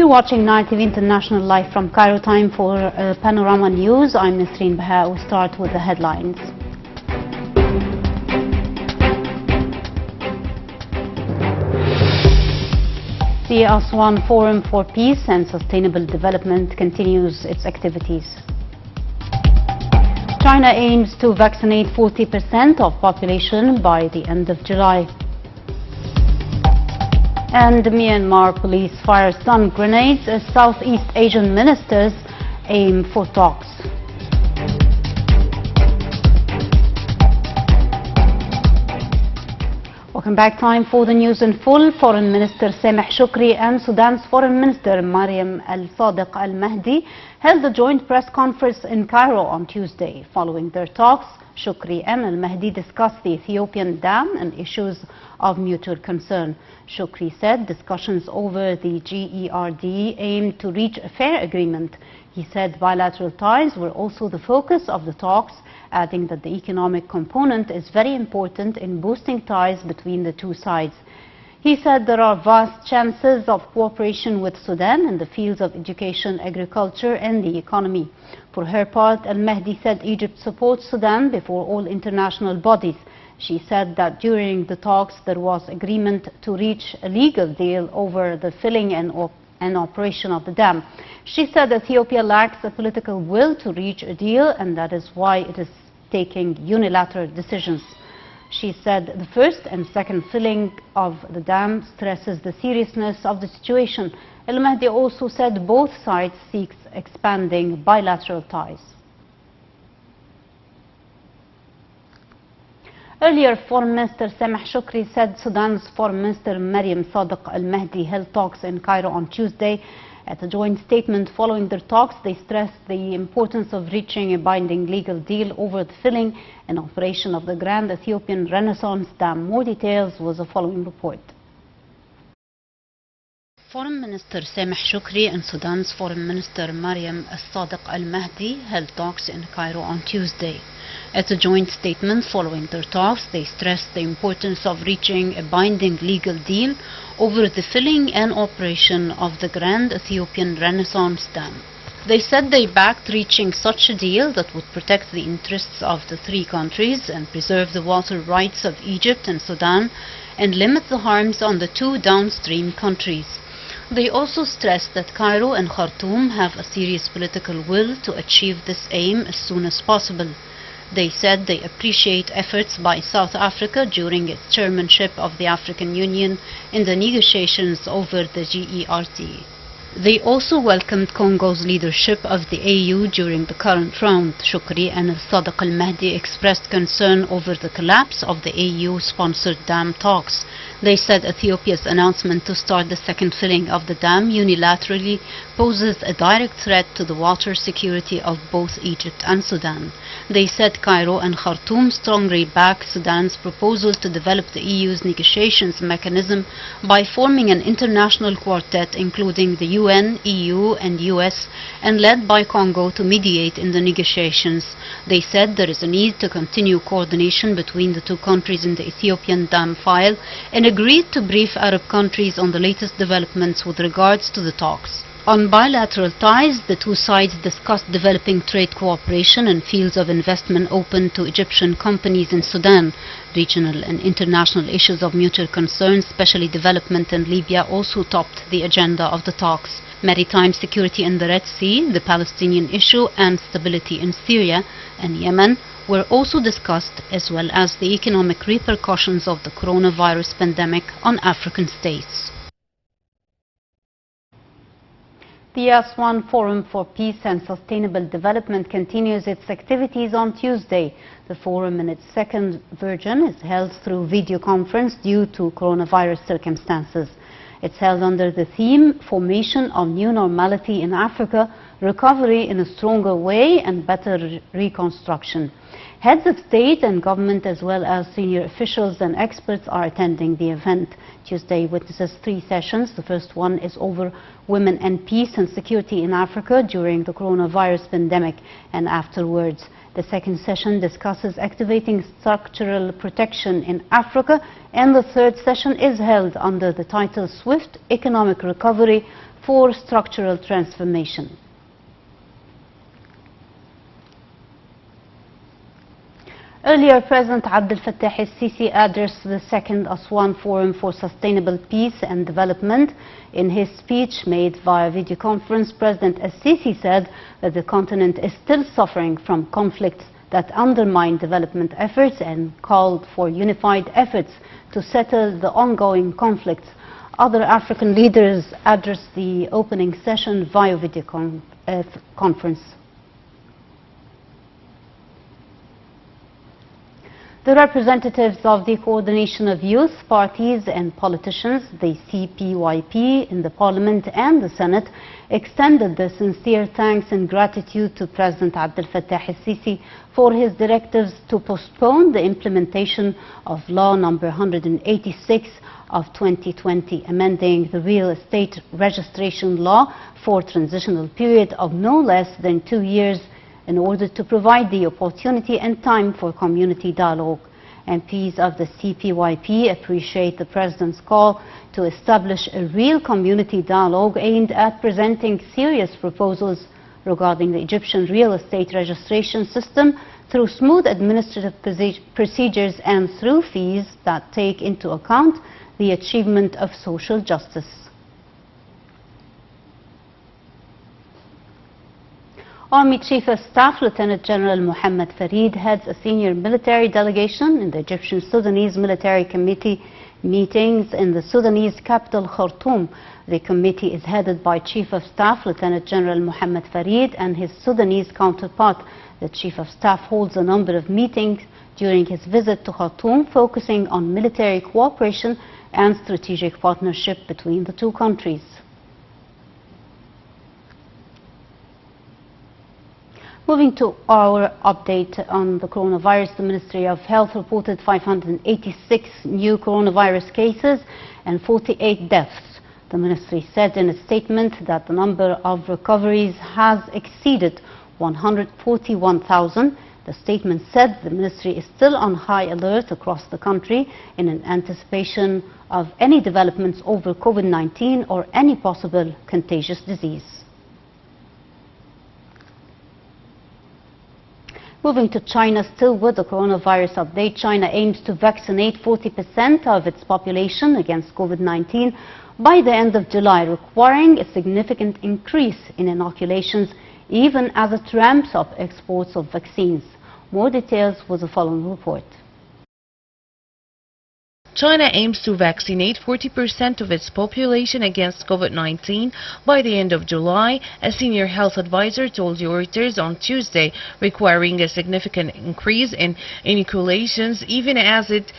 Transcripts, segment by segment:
You're watching Nile TV International live from Cairo. Time for Panorama News. I'm Nسرين Behاء. We start with the headlines. The Aswan Forum for Peace and Sustainable Development continues its activities. China aims to vaccinate 40% of population by the end of July. And Myanmar police fire stun grenades as Southeast Asian ministers aim for talks. Welcome back. Time for the news in full. Foreign Minister Sameh Shukri and Sudan's Foreign Minister Mariam Al-Sadiq Al-Mahdi held a joint press conference in Cairo on Tuesday. Following their talks, Shukri and Al-Mahdi discussed the Ethiopian dam and issues of mutual concern. Shukri said discussions over the GERD aimed to reach a fair agreement. He said bilateral ties were also the focus of the talks, adding that the economic component is very important in boosting ties between the two sides. He said there are vast chances of cooperation with Sudan in the fields of education, agriculture and the economy. For her part, Al-Mahdi said Egypt supports Sudan before all international bodies. She said that during the talks there was agreement to reach a legal deal over the filling and operation of the dam. She said Ethiopia lacks a political will to reach a deal, and that is why it is taking unilateral decisions. She said the first and second filling of the dam stresses the seriousness of the situation. Al-Mahdi also said both sides seek expanding bilateral ties. Earlier, Foreign Minister Sameh Shukri said Sudan's Foreign Minister Mariam Sadiq Al-Mahdi held talks in Cairo on Tuesday. At a joint statement following their talks, they stressed the importance of reaching a binding legal deal over the filling and operation of the Grand Ethiopian Renaissance Dam. More details was the following report. Foreign Minister Sameh Shukri and Sudan's Foreign Minister Mariam Al-Sadiq Al-Mahdi held talks in Cairo on Tuesday. At a joint statement following their talks, they stressed the importance of reaching a binding legal deal over the filling and operation of the Grand Ethiopian Renaissance Dam. They said they backed reaching such a deal that would protect the interests of the three countries and preserve the water rights of Egypt and Sudan and limit the harms on the two downstream countries. They also stressed that Cairo and Khartoum have a serious political will to achieve this aim as soon as possible. They said they appreciate efforts by South Africa during its chairmanship of the African Union in the negotiations over the GERD. They also welcomed Congo's leadership of the AU during the current round. Shukri and Al-Sadiq Al-Mahdi expressed concern over the collapse of the AU-sponsored dam talks. They said Ethiopia's announcement to start the second filling of the dam unilaterally poses a direct threat to the water security of both Egypt and Sudan. They said Cairo and Khartoum strongly back Sudan's proposal to develop the EU's negotiations mechanism by forming an international quartet including the UN, EU and US and led by Congo to mediate in the negotiations. They said there is a need to continue coordination between the two countries in the Ethiopian dam file and agreed to brief Arab countries on the latest developments with regards to the talks. On bilateral ties, the two sides discussed developing trade cooperation and fields of investment open to Egyptian companies in Sudan. Regional and international issues of mutual concern, especially development in Libya, also topped the agenda of the talks. Maritime security in the Red Sea, the Palestinian issue, and stability in Syria and Yemen were also discussed, as well as the economic repercussions of the coronavirus pandemic on African states. The Aswan Forum for Peace and Sustainable Development continues its activities on Tuesday. The forum in its second version is held through video conference due to coronavirus circumstances. It's held under the theme Formation of New Normality in Africa, Recovery in a Stronger Way and Better Reconstruction. Heads of state and government as well as senior officials and experts are attending the event. Tuesday witnesses three sessions. The first one is over women and peace and security in Africa during the coronavirus pandemic and afterwards. The second session discusses activating structural protection in Africa, and the third session is held under the title Swift Economic Recovery for structural transformation. Earlier, President Abdel Fattah el-Sisi addressed the second Aswan Forum for Sustainable Peace and Development. In his speech made via video conference, President el-Sisi said that the continent is still suffering from conflicts that undermine development efforts and called for unified efforts to settle the ongoing conflicts. Other African leaders addressed the opening session via video conference. The representatives of the Coordination of Youth Parties and Politicians, the CPYP, in the Parliament and the Senate extended their sincere thanks and gratitude to President Abdel Fattah el-Sisi for his directives to postpone the implementation of Law number 186 of 2020, amending the real estate registration law for a transitional period of no less than 2 years in order to provide the opportunity and time for community dialogue. MPs of the CPYP appreciate the President's call to establish a real community dialogue aimed at presenting serious proposals regarding the Egyptian real estate registration system through smooth administrative procedures and through fees that take into account the achievement of social justice. Army Chief of Staff Lieutenant General Mohammed Farid heads a senior military delegation in the Egyptian Sudanese Military Committee meetings in the Sudanese capital Khartoum. The committee is headed by Chief of Staff Lieutenant General Mohammed Farid and his Sudanese counterpart. The Chief of Staff holds a number of meetings during his visit to Khartoum, focusing on military cooperation and strategic partnership between the two countries. Moving to our update on the coronavirus, the Ministry of Health reported 586 new coronavirus cases and 48 deaths. The ministry said in a statement that the number of recoveries has exceeded 141,000. The statement said the ministry is still on high alert across the country in an anticipation of any developments over COVID-19 or any possible contagious disease. Moving to China, still with the coronavirus update, China aims to vaccinate 40% of its population against COVID-19 by the end of July, requiring a significant increase in inoculations even as it ramps up exports of vaccines. More details with the following report. China aims to vaccinate 40% of its population against COVID-19 by the end of July, a senior health advisor told Reuters on Tuesday, requiring a significant increase in inoculations even as it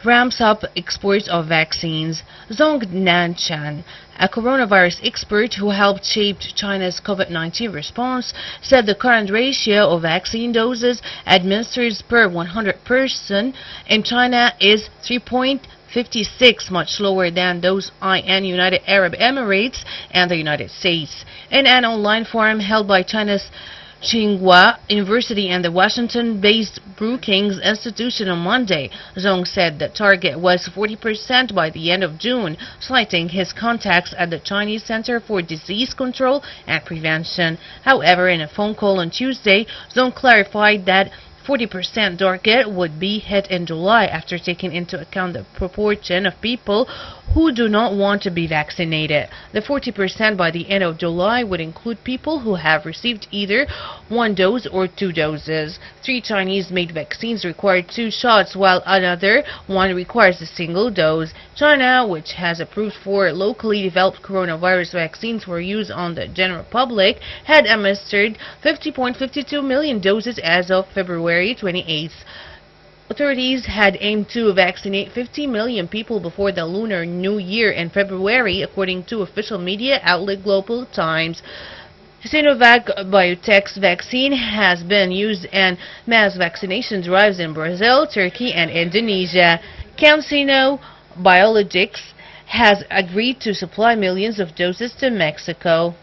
ramps up exports of vaccines. Zhong Nanshan, a coronavirus expert who helped shape China's COVID-19 response, said the current ratio of vaccine doses administered per 100 person in China is 3.56, much lower than those in United Arab Emirates and the United States. In an online forum held by China's Tsinghua University and the Washington-based Brookings Institution on Monday, Zhong said the target was 40% by the end of June, citing his contacts at the Chinese Center for Disease Control and Prevention. However, in a phone call on Tuesday, Zhong clarified that 40% target would be hit in July after taking into account the proportion of people who do not want to be vaccinated. The 40% by the end of July would include people who have received either 1 dose or 2 doses. 3 Chinese-made vaccines require 2 shots, while another one requires a single dose. China, which has approved 4 locally developed coronavirus vaccines for use on the general public, had administered 50.52 million doses as of February 28th. Authorities had aimed to vaccinate 50 million people before the Lunar New Year in February, according to official media outlet Global Times. Sinovac Biotech's vaccine has been used in mass vaccination drives in Brazil, Turkey, and Indonesia. CanSino Biologics has agreed to supply millions of doses to Mexico.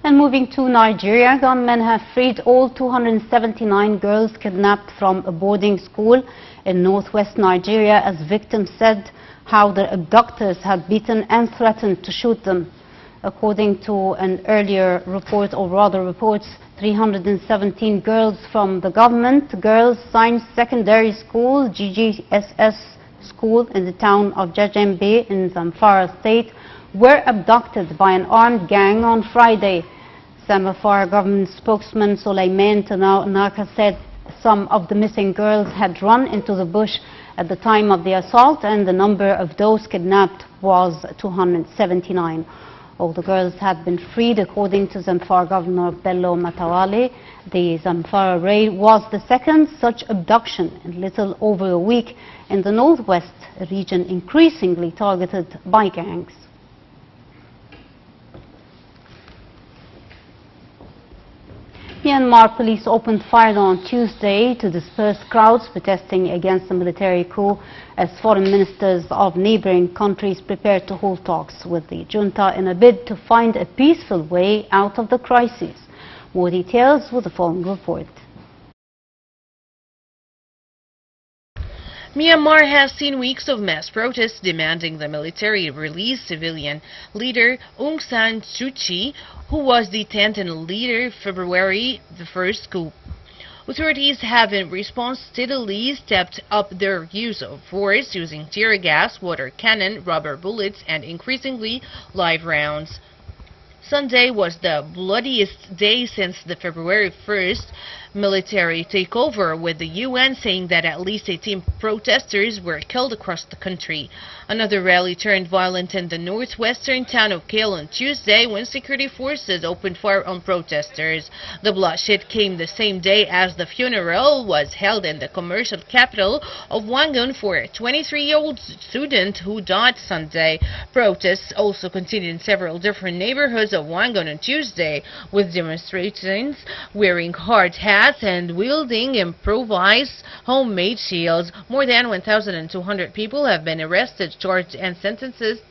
And moving to Nigeria, gunmen have freed all 279 girls kidnapped from a boarding school in northwest Nigeria as victims said how their abductors had beaten and threatened to shoot them. According to an earlier report, or rather reports, 317 girls from the government Girls Science Secondary School, GGSS school in the town of Jajembe in Zamfara state were abducted by an armed gang on Friday. Zamfara government spokesman Suleiman Naka said some of the missing girls had run into the bush at the time of the assault and the number of those kidnapped was 279. All the girls had been freed according to Zamfara Governor Bello Matawale. The Zamfara raid was the second such abduction in little over a week in the northwest, a region increasingly targeted by gangs. Myanmar police opened fire on Tuesday to disperse crowds protesting against the military coup as foreign ministers of neighboring countries prepared to hold talks with the junta in a bid to find a peaceful way out of the crisis. More details with the following report. Myanmar has seen weeks of mass protests demanding the military release civilian leader Aung San Suu Kyi, who was detained in later February the first coup. Authorities have in response steadily stepped up their use of force, using tear gas, water cannon, rubber bullets, and increasingly live rounds. Sunday was the bloodiest day since the February 1st military takeover, with the UN saying that at least 18 protesters were killed across the country. Another rally turned violent in the northwestern town of Kael on Tuesday when security forces opened fire on protesters. The bloodshed came the same day as the funeral was held in the commercial capital of Yangon for a 23-year-old student who died Sunday. Protests also continued in several different neighborhoods of Yangon on Tuesday, with demonstrations wearing hard hats and wielding improvised homemade shields. More than 1,200 people have been arrested, charged, and sentenced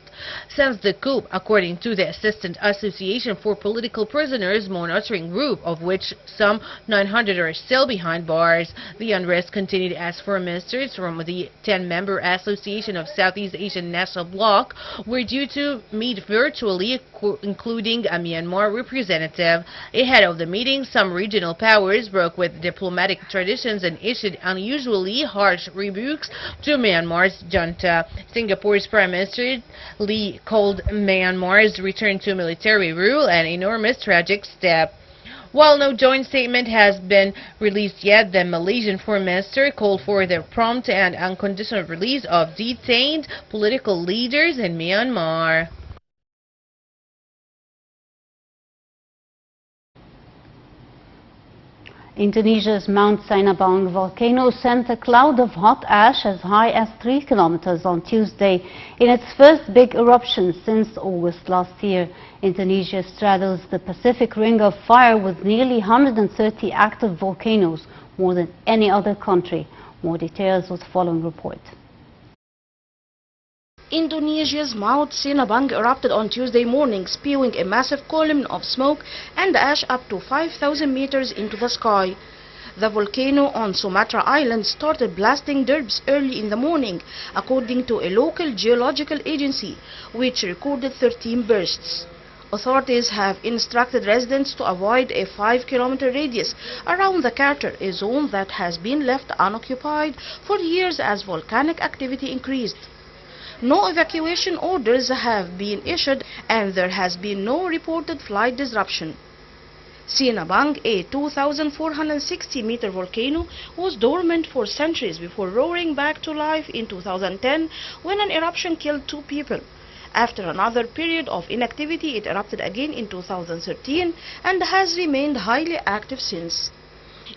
since the coup, according to the Assistant Association for Political Prisoners monitoring group, of which some 900 are still behind bars. The unrest continued as foreign ministers from the 10-member Association of Southeast Asian National Bloc were due to meet virtually, including a Myanmar representative. Ahead of the meeting, some regional powers broke with diplomatic traditions and issued unusually harsh rebukes to Myanmar's junta. Singapore's Prime Minister Lee called Myanmar's return to military rule an enormous tragic step. While no joint statement has been released yet, the Malaysian Foreign Minister called for the prompt and unconditional release of detained political leaders in Myanmar. Indonesia's Mount Sinabung volcano sent a cloud of hot ash as high as 3 kilometers on Tuesday in its first big eruption since August last year. Indonesia straddles the Pacific Ring of Fire with nearly 130 active volcanoes, more than any other country. More details with the following report. Indonesia's Mount Sinabung erupted on Tuesday morning, spewing a massive column of smoke and ash up to 5,000 meters into the sky. The volcano on Sumatra Island started blasting dirt early in the morning, according to a local geological agency, which recorded 13 bursts. Authorities have instructed residents to avoid a 5-kilometer radius around the crater, a zone that has been left unoccupied for years as volcanic activity increased. No evacuation orders have been issued and there has been no reported flight disruption. Sinabung, a 2,460-meter volcano, was dormant for centuries before roaring back to life in 2010 when an eruption killed 2 people. After another period of inactivity, it erupted again in 2013 and has remained highly active since.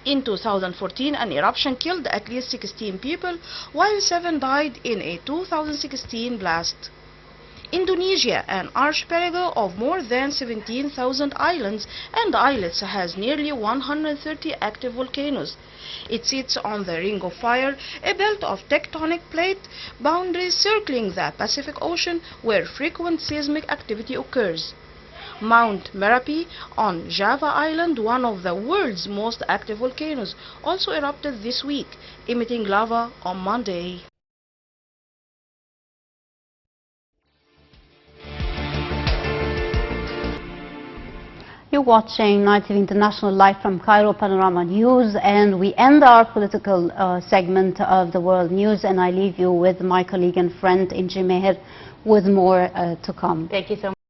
In 2014, an eruption killed at least 16 people, while 7 died in a 2016 blast. Indonesia, an archipelago of more than 17,000 islands and islets, has nearly 130 active volcanoes. It sits on the Ring of Fire, a belt of tectonic plate boundaries circling the Pacific Ocean where frequent seismic activity occurs. Mount Merapi on Java Island, one of the world's most active volcanoes, also erupted this week, emitting lava on Monday. You're watching Night TV International live from Cairo Panorama News, and we end our political segment of the world news, and I leave you with my colleague and friend Inji Meher with more to come. Thank you so much.